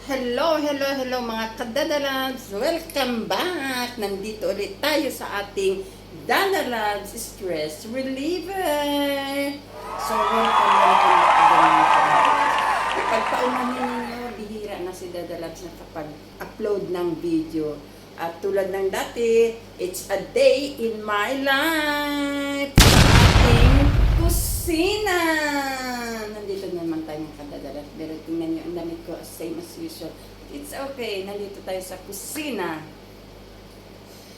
Hello mga kadadalabs! Welcome back! Nandito ulit tayo sa ating Dadalabs Stress Reliever! So, welcome back again. Ipagpaumanin ninyo, bihira na si Dadalabs na kapag upload ng video. At tulad ng dati, it's a day in my life sa ating kusina! Nandito naman tayo ng kadadalat. Pero tingnan nyo, ang damit ko, same as usual. It's okay, nandito tayo sa kusina.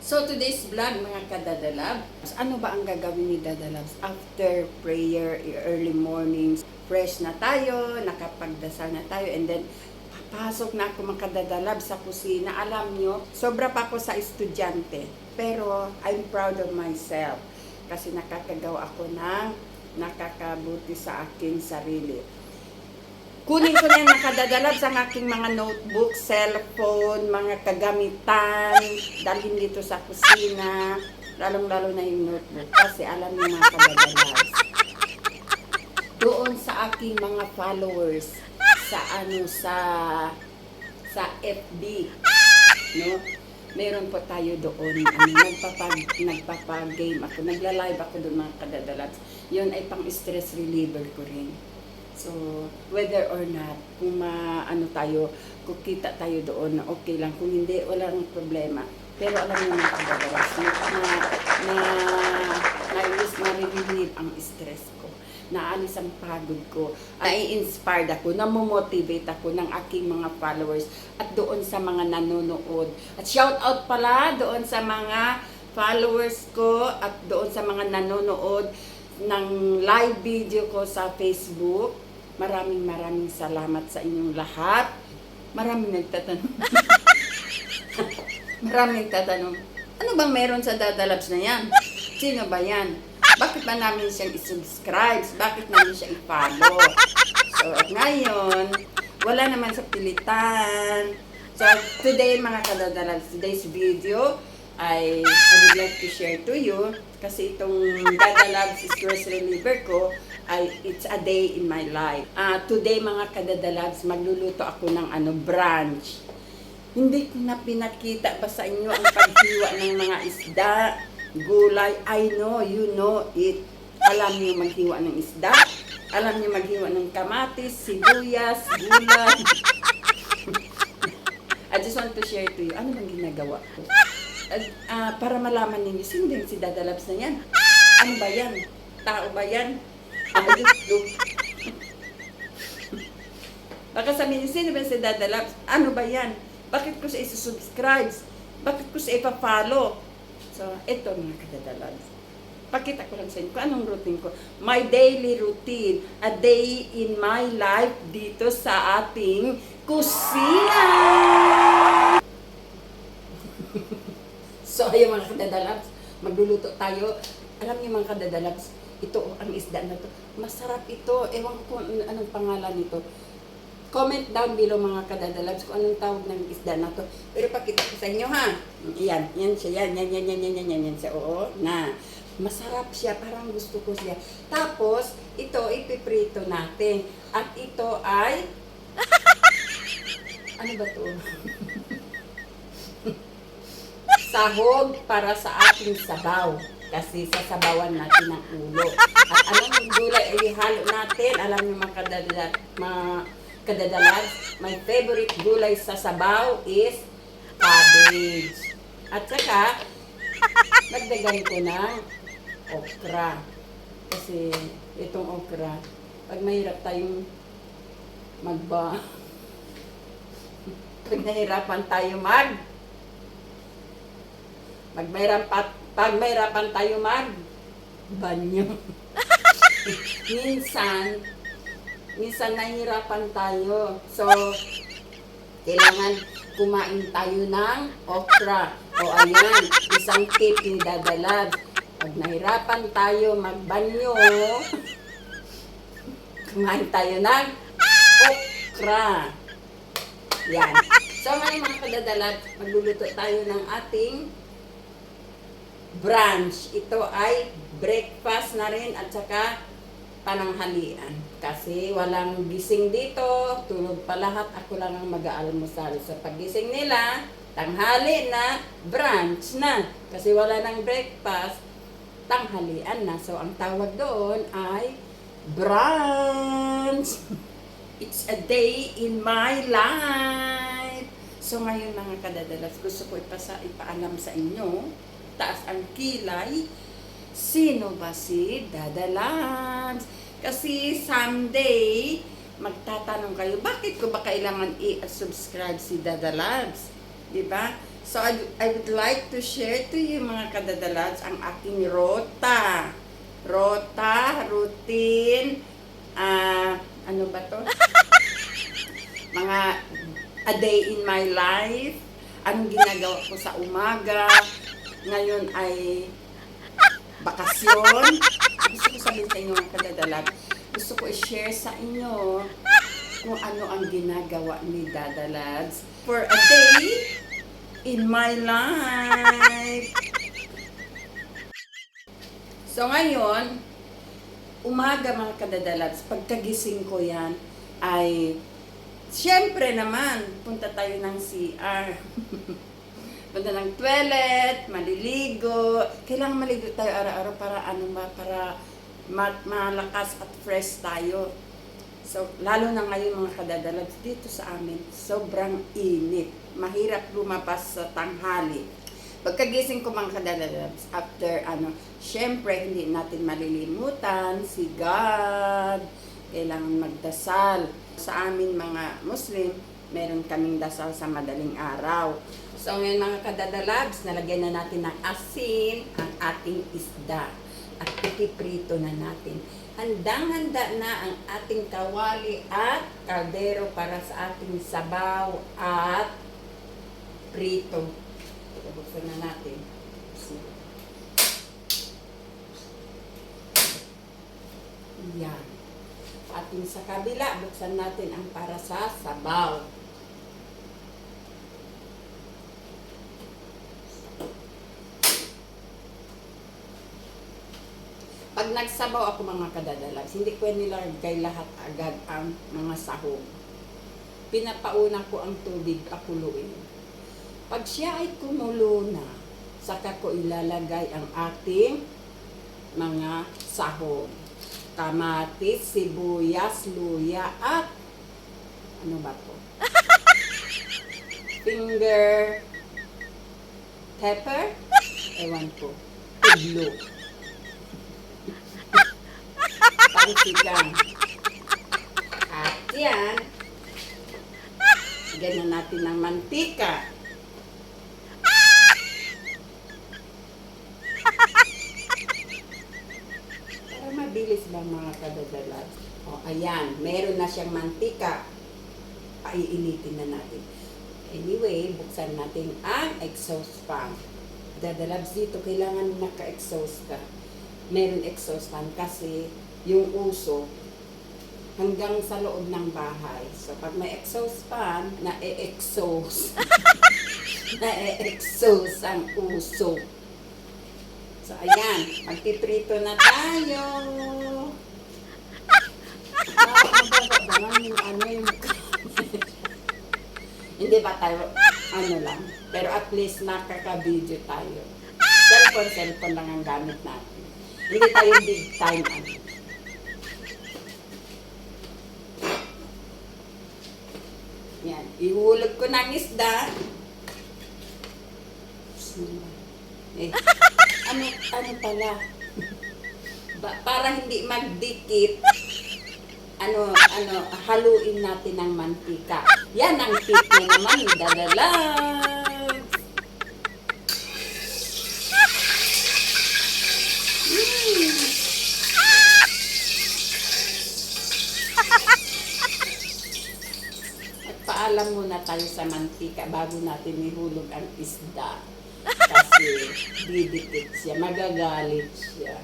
So today's vlog, mga kadadalab, ano ba ang gagawin ni Dadalabs after prayer, early mornings? Fresh na tayo, nakapagdasal na tayo, and then papasok na ako mga kadadalab sa kusina. Alam nyo, sobra pa ako sa estudyante, pero I'm proud of myself kasi nakakagawa ako ng nakakabuti sa aking sarili. Kunin ko na yung nakadadalab sa aking mga notebook, cellphone, mga kagamitan, dalhin dito sa kusina, lalong-lalo na yung notebook. Kasi alam niyo mga kadadalab, doon sa aking mga followers, sa FB, no? Meron po tayo doon, nagpapag-game ako, nagla-live ako doon mga kadadalabs. Yun ay pang-stress reliever ko rin. So, whether or not, kung kukita tayo doon, na okay lang. Kung hindi, walang problema. Pero alam mo mga kadadalabs, na-relieve ang stress ko. Naalis ang pagod ko, nai-inspired ako, namomotivate ako ng aking mga followers at doon sa mga nanonood. At shout out pala doon sa mga followers ko at doon sa mga nanonood ng live video ko sa Facebook. Maraming salamat sa inyong lahat. Maraming nagtatanong. Maraming nagtatanong, ano bang meron sa Dadalabs na yan? Sino ba yan? Bakit ba namin siyang i-subscribe? Bakit namin siya i-follow? So, at ngayon, wala naman sa pilitan. So, today mga kadadalabs, today's video I would like to share to you kasi itong Dadalabs stress reliever ko ay it's a day in my life. Today mga kadadalabs, magluluto ako ng brunch. Hindi ko na pinakita ba sa inyo ang paghiwa ng mga isda, gulay. I know, you know it. Alam niyo maghiwa ng isda, alam niyo maghiwa ng kamatis, sibuyas, gulay. I just want to share to you, ano bang ginagawa ko? Para malaman ninyo, sino din si Dadalabs na yan? Ano ba yan? Tao ba yan? Baka sabihin, sino ba si Dadalabs? Ano ba yan? Bakit ko siya isa-subscribe? Bakit ko siya ipa-follow? So, ito mga kadadalabs. Pakita ko lang sa inyo kung anong routine ko. My daily routine, a day in my life dito sa ating kusina! So, ayun mga kadadalabs, magluluto tayo. Alam niyo mga kadadalabs, ito ang isda na to. Masarap ito. Ewan ko anong pangalan nito. Comment down below mga kadadalabs kung anong tawag ng isda na to. Pero pakita ko sa inyo ha. Yan siya. Yan siya. Oo, na. Masarap siya. Parang gusto ko siya. Tapos, ito, ipiprito natin. At ito ay... Ano ba to? Sahog para sa ating sabaw. Kasi sasabawan natin ang ulo. At alam yung gulay ay ihalo natin. Alam yung mga kadadalabs, my favorite gulay sa sabaw is cabbage. At saka, nagdagan ko ng okra. Kasi itong okra, pag mahirap tayong pag nahirapan tayo pag mahirapan tayo banyo. Minsan nahihirapan tayo. So, kailangan kumain tayo ng okra. O ayan, isang tip ni Dadalabs. Pag nahirapan tayo magbanyo, kumain tayo ng okra. Yan. So, ngayon mga kadadalabs, magluluto tayo ng ating brunch. Ito ay breakfast na rin at saka pananghalian. Kasi walang gising dito, tulog pa lahat, ako lang ang mag-aalmusal. Sa paggising nila, tanghali na, brunch na. Kasi wala nang breakfast, tanghalian na. So, ang tawag doon ay brunch. It's a day in my life. So, ngayon mga kadadalas, gusto ko ipaalam sa inyo, taas ang kilay, sino ba si Dada Labs? Kasi someday, magtatanong kayo, bakit ko ba kailangan i-subscribe si Dada Labs? Diba? So, I would like to share to you mga Kadada Labs ang aking routine, ano ba to? Mga a day in my life, anong ginagawa ko sa umaga, ngayon ay bakasyon. Gusto ko sabihin sa inyo mga kadadalag, gusto ko i-share sa inyo kung ano ang ginagawa ni Dada Labs for a day in my life. So ngayon, umaga mga kadadalags, pagkagising ko yan, ay siyempre naman, punta tayo ng CR. Punta ng toilet, maliligo. Kailangan maligo tayo araw-araw para para malakas at fresh tayo. So, lalo na ngayon mga kadadalags, dito sa amin, sobrang init. Mahirap lumabas sa tanghali. Pagkagising ko mga kadadalags, after syempre hindi natin malilimutan si God. Kailangan magdasal. Sa amin mga Muslim, meron kaming dasal sa madaling araw. So ngayon mga kadadalags, nalagyan na natin ng asin ang ating isda. At ipiprito na natin. Handang-handa na ang ating kawali at kaldero para sa ating sabaw at prito. Buksan na natin. Yan. Ating sa kabila, buksan natin ang para sa sabaw. Pag nagsabaw ako mga kadadalags, hindi ko nilagay lahat agad ang mga sahog. Pinapauna ko ang tubig pakuluin. Pag siya ay kumulo na, saka ko ilalagay ang ating mga sahog. Kamatis, sibuyas, luya, at ano ba to? Finger pepper? Ewan ko. Tuglo. Pangsigang. At yan, ganyan natin ng mantika. Para mabilis ba mga kadadalag? O, ayan, meron na siyang mantika. Paiinitin na natin. Anyway, buksan natin ang exhaust fan. Dadalabs dito, kailangan naka-exhaust ka. Meron exhaust fan kasi yung uso hanggang sa loob ng bahay. So, pag may exhaust fan, na-exhaust. Na-exhaust ang uso. So, ayan. Magpiprito na tayo. Hindi ba tayo, lang. Pero at least nakaka-video tayo. Cellphone lang ang gamit natin. Hindi tayo big time Yan. Ihulog ko ng isda. Ano pala? Para hindi magdikit, haluin natin ng mantika. Yan ang tip na naman, dadalags. Magpaalam muna tayo sa mantika bago natin ihulog ang isda. Kasi didikit siya, magagalit siya.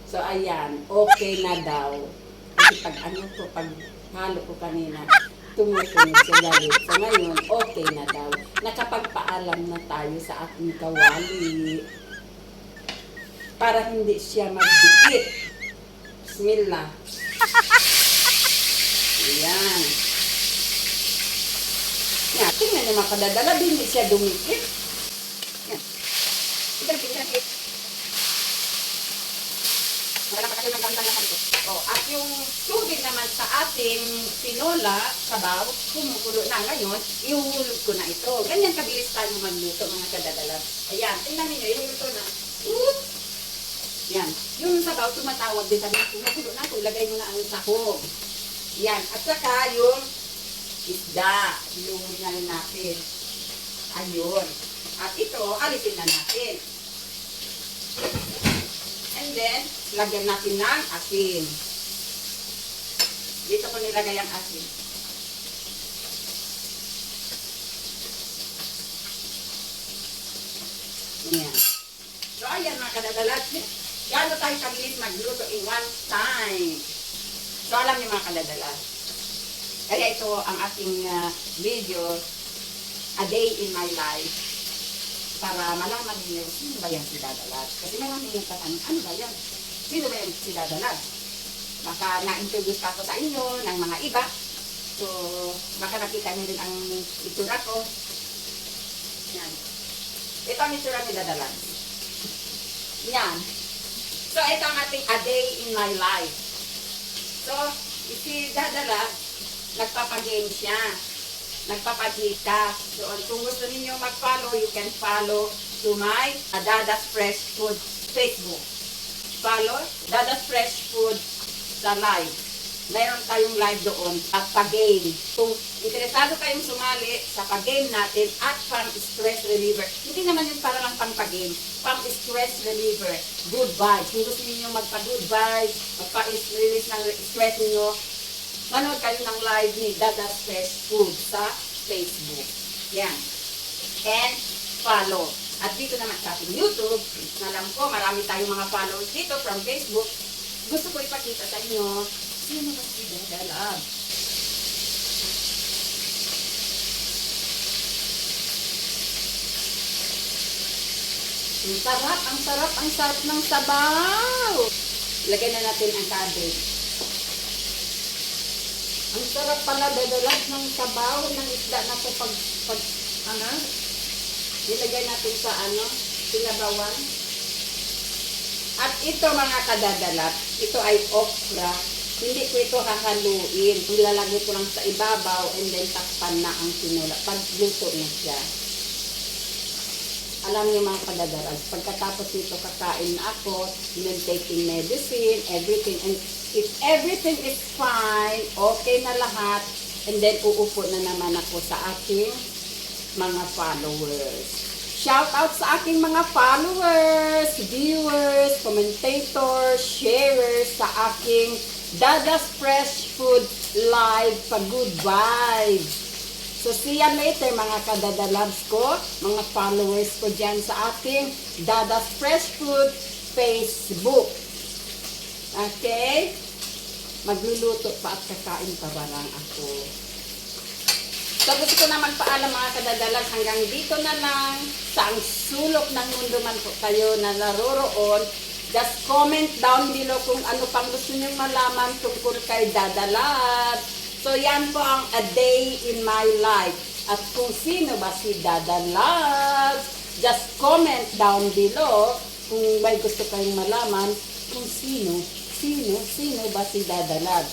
So ayan, okay na daw. Kasi pag halo ko kanina, tumutunog siya galit. So ngayon, okay na daw. Nakapagpaalam na tayo sa ating kawali. Para hindi siya magdikit. Bismillah. Ayan. Yan, tingnan niyo mga kadadala, hindi siya dumikit. Yan. Tingnan. Wala pa kasi magandang lahat ito. Oh, at yung tubig naman sa ating tinola, sabaw, kumukulo na ngayon, ihulog ko na ito. Ganyan kabilis tayo magluto mga kadadala. Ayan, tingnan niyo, ihulog ko na. Yan. Yung sabaw, tumatawag din kami, kumukulo na ito, ilagay mo na ang sahog. Yan. At saka yung isda, ilungod na rin natin. Ayun. At ito, alisin na natin. And then, lagyan natin ng asin. Dito ko nilagay ang asin. Yan. So, ayan mga kadadalat. Gano'n tayo kabilis magluto in one time. So, alam niyo mga kadadalat. Kaya ito ang ating video, A Day in My Life. Para malaman niyo, sino ba yan si Dadalat? Kasi marami yung tatanong, ano ba yan? Sino ba yan si Dadalat? Baka na-introduce pa ako sa inyo ng mga iba. So, baka nakita niyo rin ang itsura ko. Yan. Ito ang itsura ni Dadalat. Yan. So, ito ang ating A Day in My Life. So, si Dadalat, nagpapagame siya. Nagpapagita. Doon, kung gusto niyo mag-follow, you can follow to my Dada's Fresh Food Facebook. Follow Dada's Fresh Food sa live. Mayroon tayong live doon at pag-game. Kung interesado kayong sumali sa pag-game natin at pang-stress reliever, hindi naman yun para lang pang-pag-game, pang-stress reliever, good vibes. Kung gusto niyo magpa-good vibes, magpa-release ng stress niyo, manood kayo ng live ni Dada's Fresh Food sa Facebook. Yan. And follow. At dito naman sa ating YouTube, alam ko marami tayong mga followers dito from Facebook. Gusto ko ipakita sa inyo, sino ba si Dadalat? Ang sarap ng sabaw. Lagyan na natin ang cabbage. Ang sarap pala, Dadalat, ng sabaw, ng isda na ito ilagay natin sa sinabawan. At ito mga kadadalat, ito ay okra. Hindi ko ito hahaluin. Ilalagay ko lang sa ibabaw and then takpan na ang tinola. Pagluto na siya. Alam niyo mga kadadalat, pagkatapos nito kakain na ako, and then taking medicine, everything, and if everything is fine, okay na lahat, and then uupo na naman ako sa aking mga followers. Shout out sa aking mga followers, viewers, commentators, sharers sa aking Dada's Fresh Food Live pa Good Vibes. So, see you later mga kadadalabs ko, mga followers ko dyan sa ating Dada's Fresh Food Facebook. Okay? Magluluto pa at kakain pa barang ako. So, gusto ko naman paalam mga kadadalag, hanggang dito na lang. Sa ang sulok ng mundo man po kayo na naroroon, just comment down below kung ano pang gusto niyong malaman tungkol kay Dadalat. So, yan po ang A Day in My Life. At kung sino ba si Dadalat, just comment down below kung may gusto kayong malaman kung sino ba si Dadalat.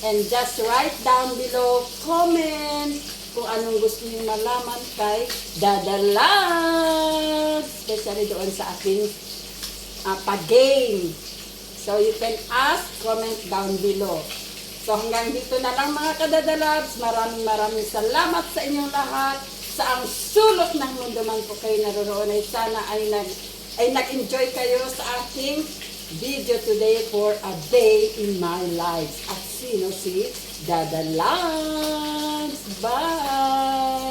And just write down below, comment kung anong gusto niyo malaman kay Dadalat. Especially doon sa ating pag-game. So, you can ask, comment down below. So, hanggang dito na lang mga kadadalabs. Maraming salamat sa inyong lahat. Sa ang sulok ng mundo man po kayo naroroon ay sana ay nag-enjoy kayo sa aking video today for A Day in My Life. At sino si Dadalabs. Bye!